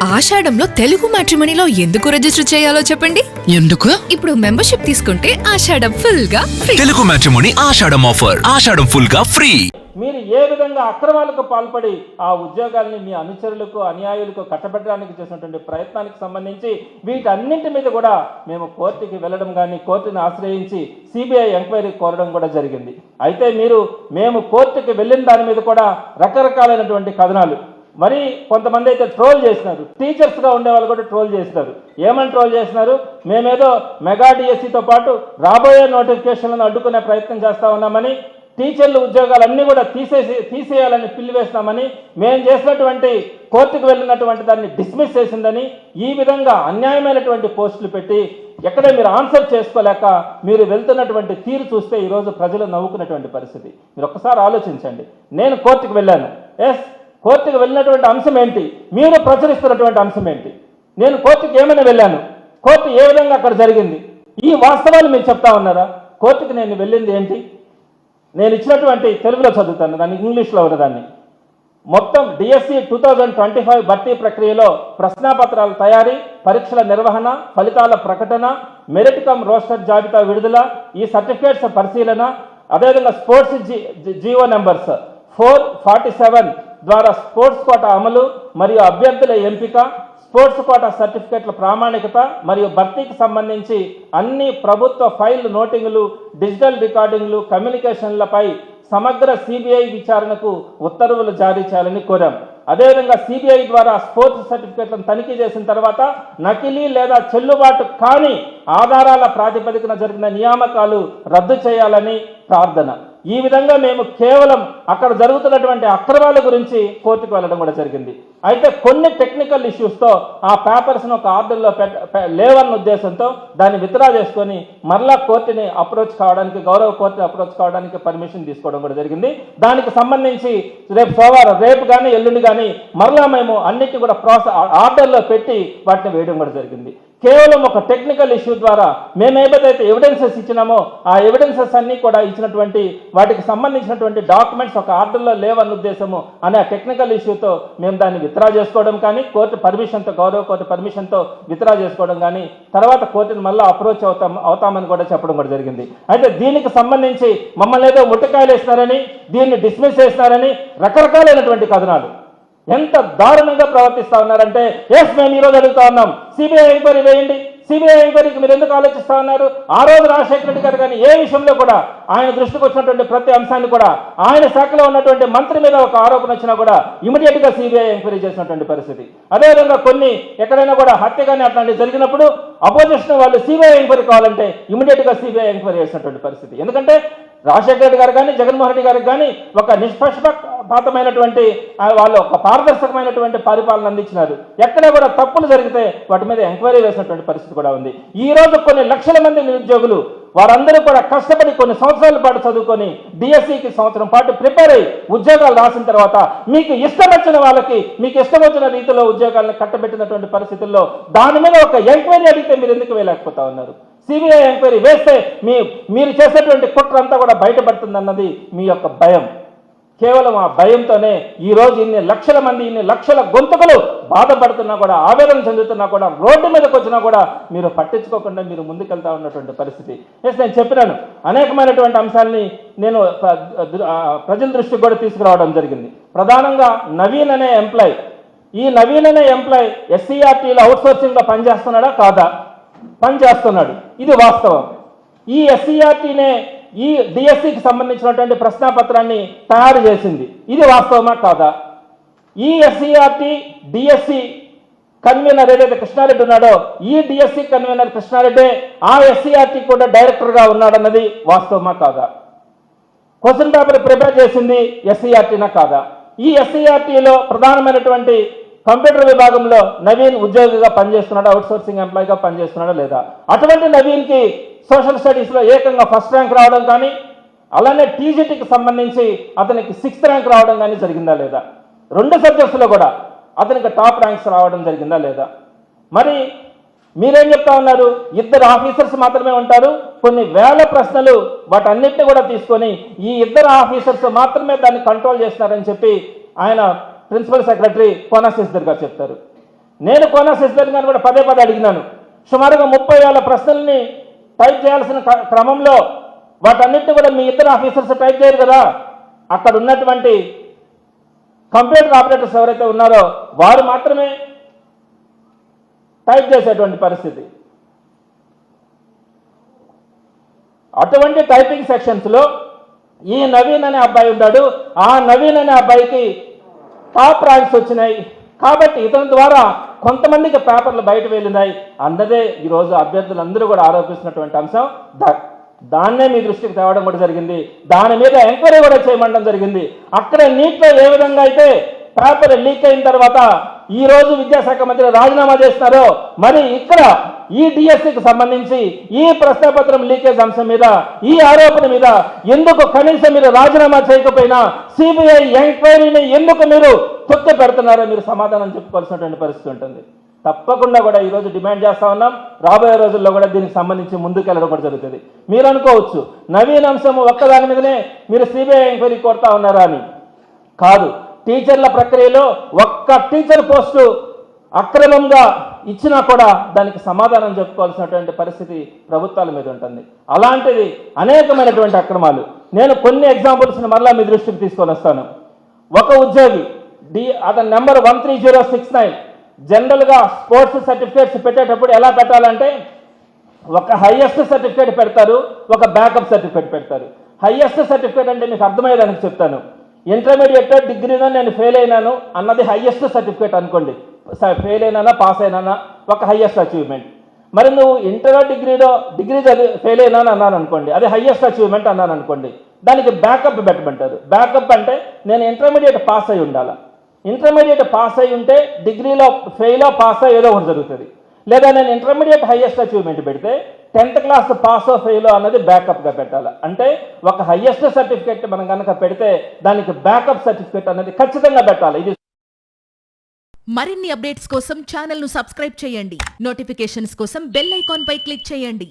ఆషాఢంలో తెలుగు మ్యాట్రిమోనీలో ఎందుకు రిజిస్టర్ చేయాలో చెప్పండి. ఎందుకు? ఇప్పుడు మెంబర్షిప్ తీసుకుంటే ఆషాఢం ఫుల్ గా ఫ్రీ. తెలుగు మ్యాట్రిమోనీ ఆషాఢం ఆఫర్. ఆషాఢం ఫుల్ గా ఫ్రీ. మీరు ఏ విధంగా అక్రమాలకు పాల్పడి ఆ ఉద్యోగాల్ని మీ అనుచరులకు అనుయాయులకు కట్టబెట్టడానికి చేసినటువంటి ప్రయత్నానికి సంబంధించి వీటన్నింటి మీద కూడా మేము కోర్టుకి వెళ్ళడం కానీ కోర్టుని ఆశ్రయించి సిబిఐ ఎంక్వైరీ కోరడం కూడా జరిగింది. అయితే మేము కోర్టుకి వెళ్ళిన దాని మీద కూడా రకరకాలైనటువంటి కథనాలు, మరి కొంతమంది అయితే ట్రోల్ చేసినారు. టీచర్స్గా ఉండే వాళ్ళు కూడా ట్రోల్ చేసినారు. ఏమని ట్రోల్ చేసినారు? మేమేదో మెగా డిఎస్సితో పాటు రాబోయే నోటిఫికేషన్లను అడ్డుకునే ప్రయత్నం చేస్తా ఉన్నామని, టీచర్ల ఉద్యోగాలన్నీ కూడా తీసేయాలని పిల్లివేస్తామని, మేము చేసినటువంటి కోర్టుకు వెళ్ళినటువంటి దాన్ని డిస్మిస్ చేసిందని, ఈ విధంగా అన్యాయమైనటువంటి పోస్టులు పెట్టి ఎక్కడే మీరు ఆన్సర్ చేసుకోలేక మీరు వెళ్తున్నటువంటి తీరు చూస్తే ఈరోజు ప్రజలు నవ్వుకున్నటువంటి పరిస్థితి. మీరు ఒక్కసారి ఆలోచించండి. నేను కోర్టుకు వెళ్ళాను. కోర్టుకు వెళ్ళినటువంటి అంశం ఏంటి? మీరు ప్రచురిస్తున్నటువంటి అంశం ఏంటి? నేను కోర్టుకు ఏమైనా వెళ్ళాను? కోర్టు ఏ విధంగా అక్కడ జరిగింది? ఈ వాస్తవాలు మీరు చెప్తా ఉన్నారా? కోర్టుకు నేను వెళ్ళింది ఏంటి? నేను ఇచ్చినటువంటి తెలుగులో చదువుతాను, దాన్ని ఇంగ్లీష్లో ఉన్నదాన్ని. మొత్తం డిఎస్సి 2025 భర్తీ ప్రక్రియలో ప్రశ్నాపత్రాల తయారీ, పరీక్షల నిర్వహణ, ఫలితాల ప్రకటన, మెరిట్ కమ్ రోస్టర్ జాబితా విడుదల, ఈ సర్టిఫికేట్స్ పరిశీలన, అదేవిధంగా స్పోర్ట్స్ జీవో నెంబర్స్ 447 ద్వారా స్పోర్ట్స్ కోటా అమలు మరియు అభ్యర్థుల ఎంపిక, స్పోర్ట్స్ కోటా సర్టిఫికెట్ల ప్రామాణికత మరియు భర్తీకి సంబంధించి అన్ని ప్రభుత్వ ఫైల్ నోటింగ్లు, డిజిటల్ రికార్డింగ్లు, కమ్యూనికేషన్లపై సమగ్ర సిబిఐ విచారణకు ఉత్తర్వులు జారీ చేయాలని కోరాం. అదేవిధంగా సిబిఐ ద్వారా స్పోర్ట్స్ సర్టిఫికెట్లను తనిఖీ చేసిన తర్వాత నకిలీ లేదా చెల్లుబాటు కాని ఆధారాల ప్రాతిపదికన జరిగిన నియామకాలు రద్దు చేయాలని ప్రార్థన. ఈ విధంగా మేము కేవలం అక్కడ జరుగుతున్నటువంటి అక్రమాల గురించి కోర్టుకు వెళ్ళడం కూడా జరిగింది. అయితే కొన్ని టెక్నికల్ ఇష్యూస్తో ఆ పేపర్స్ను ఒక ఆర్డర్లో లేవన్న ఉద్దేశంతో దాన్ని విత్డ్రా చేసుకొని మరలా కోర్టుని అప్రోచ్ కావడానికి, గౌరవ కోర్టుని అప్రోచ్ కావడానికి పర్మిషన్ తీసుకోవడం కూడా జరిగింది. దానికి సంబంధించి రేపు కానీ ఎల్లుండి కానీ మరలా మేము అన్నిటి కూడా ఆర్డర్లో పెట్టి వాటిని వేయడం కూడా జరిగింది. కేవలం ఒక టెక్నికల్ ఇష్యూ ద్వారా మేము ఏదైతే ఎవిడెన్సెస్ ఇచ్చినామో ఆ ఎవిడెన్సెస్ అన్నీ కూడా ఇచ్చినటువంటి వాటికి సంబంధించినటువంటి డాక్యుమెంట్స్ ఒక ఆర్డర్లో లేవన్న ఉద్దేశము అనే టెక్నికల్ ఇష్యూతో మేము దాన్ని విత్డ్రా చేసుకోవడం కానీ, కోర్టు పర్మిషన్తో, గౌరవ కోర్టు పర్మిషన్తో విత్డ్రా చేసుకోవడం కానీ, తర్వాత కోర్టుని మళ్ళీ అప్రోచ్ అవుతామని కూడా చెప్పడం కూడా జరిగింది. అయితే దీనికి సంబంధించి మమ్మల్ని ఏదో ముట్టకాయలు వేసినారని, దీన్ని డిస్మిస్ చేసినారని రకరకాలైనటువంటి కథనాలు. ఎంత దారుణంగా ప్రవర్తిస్తా ఉన్నారంటే, మేము ఈరోజు అడుగుతా ఉన్నాం, సిబిఐ ఎంక్వైరీ వేయండి. సిబిఐ ఎంక్వైరీకి మీరు ఎందుకు ఆలోచిస్తా ఉన్నారు? ఆ రోజు రాజశేఖర రెడ్డి గారు కానీ ఏ విషయంలో కూడా ఆయన దృష్టికి వచ్చినటువంటి ప్రతి అంశాన్ని కూడా, ఆయన శాఖలో ఉన్నటువంటి మంత్రి మీద ఒక ఆరోపణ వచ్చినా కూడా ఇమీడియట్గా సిబిఐ ఎంక్వైరీ చేసినటువంటి పరిస్థితి. అదేవిధంగా కొన్ని ఎక్కడైనా కూడా హత్య కానీ అట్లాంటివి జరిగినప్పుడు అపోజిషన్ వాళ్ళు సిబిఐ ఎంక్వైరీ కావాలంటే ఇమీడియట్గా సిబిఐ ఎంక్వైరీ చేసినటువంటి పరిస్థితి. ఎందుకంటే రాజశేఖర రెడ్డి గారు కానీ జగన్మోహన్ రెడ్డి గారికి కానీ ఒక నిష్పక్షపాతమైనటువంటి వాళ్ళు ఒక పారదర్శకమైనటువంటి పరిపాలన అందించినారు. ఎక్కడ కూడా తప్పులు జరిగితే వాటి మీద ఎంక్వైరీ వేసినటువంటి పరిస్థితి కూడా ఉంది. ఈ రోజు కొన్ని లక్షల మంది నిరుద్యోగులు వారందరూ కూడా కష్టపడి కొన్ని సంవత్సరాల పాటు చదువుకొని డిఎస్సికి సంవత్సరం పాటు ప్రిపేర్ అయ్యి ఉద్యోగాలు రాసిన తర్వాత మీకు ఇష్టం వచ్చిన వాళ్ళకి మీకు ఇష్టం వచ్చిన రీతిలో ఉద్యోగాలను కట్టబెట్టినటువంటి పరిస్థితుల్లో దాని మీద ఒక ఎంక్వైరీ అడిగితే మీరు ఎందుకు వేయలేకపోతా ఉన్నారు? సిబిఐ ఎంక్వైరీ వేస్తే మీరు చేసేటువంటి కుట్ర అంతా కూడా బయటపడుతుందన్నది మీ యొక్క భయం. కేవలం ఆ భయంతోనే ఈరోజు ఇన్ని లక్షల మంది, ఇన్ని లక్షల గొంతుకలు బాధపడుతున్నా కూడా, ఆవేదన చెందుతున్నా కూడా, రోడ్డు మీదకి వచ్చినా కూడా మీరు పట్టించుకోకుండా మీరు ముందుకెళ్తా ఉన్నటువంటి పరిస్థితి. నేను చెప్పినాను, అనేకమైనటువంటి అంశాలని నేను ప్రజల దృష్టికి కూడా తీసుకురావడం జరిగింది. ప్రధానంగా నవీన్ అనే ఎంప్లాయ్, ఈ నవీన్ అనే ఎంప్లాయ్ ఎస్సీఆర్టీలో అవుట్సోర్సింగ్గా పనిచేస్తున్నాడా కాదా? పనిచేస్తున్నాడు, ఇది వాస్తవం. ఈ ఎస్సీఆర్టీనే ఈ డిఎస్సికి సంబంధించినటువంటి ప్రశ్నాపత్రాన్ని తయారు చేసింది, ఇది వాస్తవమా కాదా? ఈ ఎస్సీఆర్టీ డిఎస్సి కన్వీనర్ ఏదైతే కృష్ణారెడ్డి ఉన్నాడో, ఈ డిఎస్సి కన్వీనర్ కృష్ణారెడ్డి ఆ ఎస్సీఆర్టీ కూడా డైరెక్టర్గా ఉన్నాడన్నది వాస్తవమా కాదా? క్వశ్చన్ పేపర్ ప్రిపేర్ చేసింది ఎస్సీఆర్టీనా కాదా? ఈ ఎస్సీఆర్టీలో ప్రధానమైనటువంటి కంప్యూటర్ విభాగంలో నవీన్ ఉద్యోగిగా పనిచేస్తున్నాడా, అవుట్సోర్సింగ్ ఎంప్లాయీగా పనిచేస్తున్నాడా లేదా? అటువంటి నవీన్కి సోషల్ స్టడీస్లో ఏకంగా ఫస్ట్ ర్యాంక్ రావడం కానీ, అలానే టీజీటీకి సంబంధించి అతనికి 6th ర్యాంక్ రావడం కానీ జరిగిందా లేదా? 2 సబ్జెక్ట్స్లో కూడా అతనికి టాప్ ర్యాంక్స్ రావడం జరిగిందా లేదా? మరి మీరేం చెప్తా ఉన్నారు? 2 ఆఫీసర్స్ మాత్రమే ఉంటారు, కొన్ని వేల ప్రశ్నలు వాటన్నిటిని కూడా తీసుకొని ఈ 2 ఆఫీసర్స్ మాత్రమే దాన్ని కంట్రోల్ చేస్తున్నారని చెప్పి ఆయన ప్రిన్సిపల్ సెక్రటరీ కోన శశిధర్ గారు చెప్తారు. నేను కోనా శశిధర్ గారిని కూడా పదే పదే అడిగినాను. సుమారుగా 30,000 ప్రశ్నల్ని టైప్ చేయాల్సిన క్రమంలో వాటన్నిటిని కూడా మీ ఇద్దరు ఆఫీసర్స్ టైప్ చేయరు కదా, అక్కడ ఉన్నటువంటి కంప్యూటర్ ఆపరేటర్స్ ఎవరైతే ఉన్నారో వారు మాత్రమే టైప్ చేసేటువంటి పరిస్థితి. అటువంటి టైపింగ్ సెక్షన్స్లో ఈ నవీన్ అనే అబ్బాయి ఉన్నాడు. ఆ నవీన్ అనే అబ్బాయికి టాప్ ర్యాంక్స్ వచ్చినాయి కాబట్టి ఇతని ద్వారా కొంతమందికి పేపర్లు బయట వెళ్ళినాయి అన్నదే ఈరోజు అభ్యర్థులందరూ కూడా ఆరోపిస్తున్నటువంటి అంశం. దాన్నే మీ దృష్టికి తేవడం కూడా జరిగింది. దాని మీద ఎంక్వైరీ కూడా చేయమండం జరిగింది. అక్కడ నీట్లో ఏ విధంగా అయితే పేపర్ లీక్ అయిన తర్వాత ఈ రోజు విద్యాశాఖ మంత్రి రాజీనామా చేస్తున్నారో, మరి ఇక్కడ ఈ డిఎస్సికి సంబంధించి ఈ ప్రశ్నపత్రం లీకేజ్ అంశం మీద, ఈ ఆరోపణ మీద ఎందుకు కనీసం మీరు రాజీనామా చేయకపోయినా సిబిఐ ఎంక్వైరీని ఎందుకు మీరు తొక్కి పెడుతున్నారో మీరు సమాధానం చెప్పుకోవాల్సినటువంటి పరిస్థితి ఉంటుంది. తప్పకుండా కూడా ఈరోజు డిమాండ్ చేస్తా ఉన్నాం. రాబోయే రోజుల్లో కూడా దీనికి సంబంధించి ముందుకెళ్ళడం కూడా జరుగుతుంది. మీరు అనుకోవచ్చు నవీన్ అంశం ఒక్కదాని మీదనే మీరు సిబిఐ ఎంక్వైరీ కోరుతా ఉన్నారా అని. కాదు, టీచర్ల ప్రక్రియలో ఒక్క టీచర్ పోస్టు అక్రమంగా ఇచ్చినా కూడా దానికి సమాధానం చెప్పుకోవాల్సినటువంటి పరిస్థితి ప్రభుత్వాల మీద ఉంటుంది. అలాంటిది అనేకమైనటువంటి అక్రమాలు. నేను కొన్ని ఎగ్జాంపుల్స్ని మరలా మీ దృష్టికి తీసుకొని వస్తాను. ఒక ఉద్యోగి అతని నెంబర్ 13069 జనరల్గా స్పోర్ట్స్ సర్టిఫికేట్స్ పెట్టేటప్పుడు ఎలా పెట్టాలంటే ఒక హైయెస్ట్ సర్టిఫికేట్ పెడతారు, ఒక బ్యాకప్ సర్టిఫికేట్ పెడతారు. హైయెస్ట్ సర్టిఫికేట్ అంటే మీకు అర్థమయ్యేదానికి చెప్తాను. ఇంటర్మీడియట్ డిగ్రీలో నేను ఫెయిల్ అయినాను అన్నది హైయెస్ట్ సర్టిఫికేట్ అనుకోండి. ఫెయిల్ అయినానా పాస్ అయినానా ఒక హైయెస్ట్ అచీవ్మెంట్. మరి నువ్వు ఇంటర్ డిగ్రీ ఫెయిల్ అయినాను అన్నాను అనుకోండి, అది హైయెస్ట్ అచీవ్మెంట్ అన్నాను అనుకోండి, దానికి బ్యాకప్ పెట్టమంటారు. బ్యాకప్ అంటే నేను ఇంటర్మీడియట్ పాస్ అయి ఉండాలి. ఇంటర్మీడియట్ పాస్ అయి ఉంటే డిగ్రీలో ఫెయిలో పాస్ ఏదో ఒకటి జరుగుతుంది. లేదా నేను ఇంటర్మీడియట్ హైయెస్ట్ అచీవ్మెంట్ పెడితే 10th క్లాస్ పాస్ ఫెయిల్ అన్నది బ్యాకప్గా పెట్టాలి. అంటే ఒక హైయెస్ట్ సర్టిఫికేట్ మనం కనుక పెడితే దానికి బ్యాకప్ సర్టిఫికేట్ అనేది ఖచ్చితంగా పెట్టాలి. ఇది మరిన్ని అప్డేట్స్ కోసం ఛానల్ ను సబ్స్క్రైబ్ చేయండి. నోటిఫికేషన్స్ కోసం బెల్ ఐకాన్ పై క్లిక్ చేయండి.